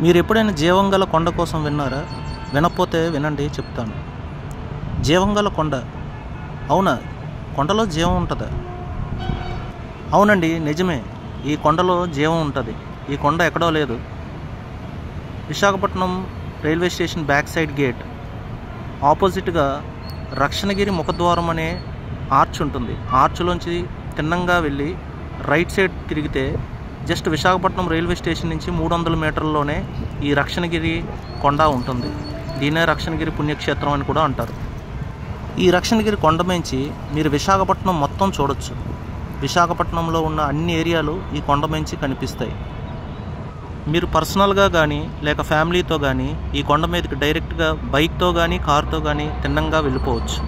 మీరు ఎప్పుడైనా జీవంగల కొండ కోసం విన్నారా? వినకపోతే వినండి, చెప్తాను. జీవంగల కొండ, అవునా? కొండలో జీవం ఉంటుందా? అవునండి, నిజమే. ఈ కొండలో జీవం ఉంటుంది. ఈ కొండ ఎక్కడో లేదు. Visakhapatnam railway station back side gate ఆపోజిట్గా రక్షణగిరి ముఖద్వారం అనే ఆర్చ్ ఉంటుంది. ఆర్చ్లోంచి తిన్నంగా వెళ్ళి రైట్ సైడ్ తిరిగితే జస్ట్ విశాఖపట్నం రైల్వే స్టేషన్ నుంచి 300 మీటర్లలోనే ఈ రక్షణగిరి కొండ ఉంటుంది. దీన్నే రక్షణగిరి పుణ్యక్షేత్రం అని కూడా అంటారు. ఈ రక్షణగిరి కొండ మించి మీరు విశాఖపట్నం మొత్తం చూడొచ్చు. విశాఖపట్నంలో ఉన్న అన్ని ఏరియాలు ఈ కొండ మించి కనిపిస్తాయి. మీరు పర్సనల్గా కానీ లేక ఫ్యామిలీతో కానీ ఈ కొండ మీదకి డైరెక్ట్గా బైక్తో కానీ కారుతో కానీ తిన్నంగా వెళ్ళిపోవచ్చు.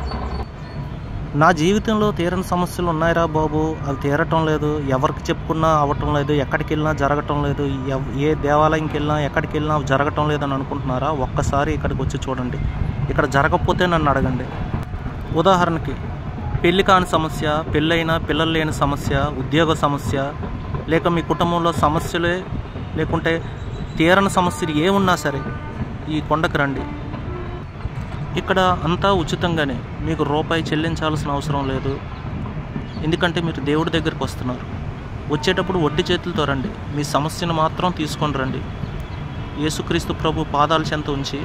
నా జీవితంలో తీరని సమస్యలు ఉన్నాయిరా బాబు, అవి తీరటం లేదు, ఎవరికి చెప్పుకున్నా అవ్వటం లేదు, ఎక్కడికి వెళ్ళినా జరగటం లేదు, ఏ దేవాలయంకి వెళ్ళినా ఎక్కడికి వెళ్ళినా జరగటం లేదని అనుకుంటున్నారా? ఒక్కసారి ఇక్కడికి వచ్చి చూడండి. ఇక్కడ జరగకపోతే నన్ను అడగండి. ఉదాహరణకి పెళ్లి కాని సమస్య, పెళ్ళైనా పిల్లలు లేని సమస్య, ఉద్యోగ సమస్య, లేక మీ కుటుంబంలో సమస్యలే లేకుంటే తీరని సమస్యలు ఏమున్నా సరే ఈ కొండకు రండి. ఇక్కడ అంతా ఉచితంగానే, మీకు రూపాయి చెల్లించాల్సిన అవసరం లేదు. ఎందుకంటే మీరు దేవుడి దగ్గరికి వస్తున్నారు. వచ్చేటప్పుడు వడ్డీ చేతులతో రండి. మీ సమస్యను మాత్రం తీసుకొని రండి. యేసుక్రీస్తు ప్రభు పాదాల చెంత ఉంచి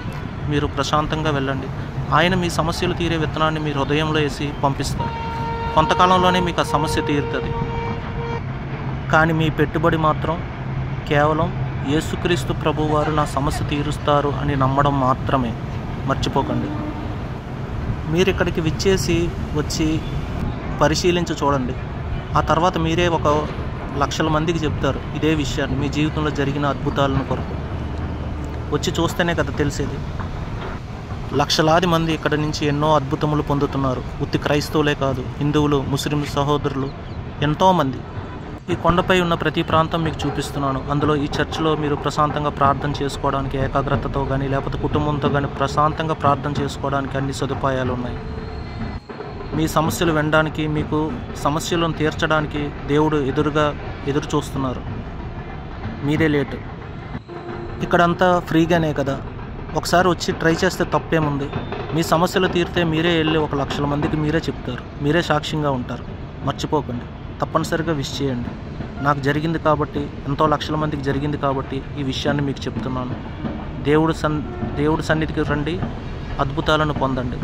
మీరు ప్రశాంతంగా వెళ్ళండి. ఆయన మీ సమస్యలు తీరే విత్తనాన్ని మీరు హృదయంలో వేసి పంపిస్తారు. కొంతకాలంలోనే మీకు ఆ సమస్య తీరుతుంది. కానీ మీ పెట్టుబడి మాత్రం కేవలం యేసుక్రీస్తు ప్రభు వారు నా సమస్య తీరుస్తారు అని నమ్మడం మాత్రమే. మర్చిపోకండి. మీరు ఇక్కడికి వచ్చి పరిశీలించి చూడండి. ఆ తర్వాత మీరే 1,00,000 మందికి చెప్తారు ఇదే విషయాన్ని, మీ జీవితంలో జరిగిన అద్భుతాలను కొరకు. వచ్చి చూస్తేనే కదా తెలిసేది. లక్షలాది మంది ఇక్కడ నుంచి ఎన్నో అద్భుతములు పొందుతున్నారు. ఉత్తి క్రైస్తవులే కాదు, హిందువులు, ముస్లిం సహోదరులు ఎంతోమంది. ఈ కొండపై ఉన్న ప్రతి ప్రాంతం మీకు చూపిస్తున్నాను. అందులో ఈ చర్చిలో మీరు ప్రశాంతంగా ప్రార్థన చేసుకోవడానికి, ఏకాగ్రతతో కానీ లేకపోతే కుటుంబంతో కానీ ప్రశాంతంగా ప్రార్థన చేసుకోవడానికి అన్ని సదుపాయాలు ఉన్నాయి. మీ సమస్యలు వినడానికి, మీకు సమస్యలను తీర్చడానికి దేవుడు ఎదురు చూస్తున్నారు. మీరే లేటు. ఇక్కడంతా ఫ్రీగానే కదా. ఒకసారి వచ్చి ట్రై చేస్తే తప్పేముంది? మీ సమస్యలు తీరితే మీరే వెళ్ళి 1,00,000 మందికి మీరే చెప్తారు. మీరే సాక్ష్యంగా ఉంటారు. మర్చిపోకండి. తప్పనిసరిగా విష్ చేయండి. నాకు జరిగింది కాబట్టి, ఎంతో లక్షల మందికి జరిగింది కాబట్టి ఈ విషయాన్ని మీకు చెప్తున్నాను. దేవుడి సన్నిధికి రండి, అద్భుతాలను పొందండి.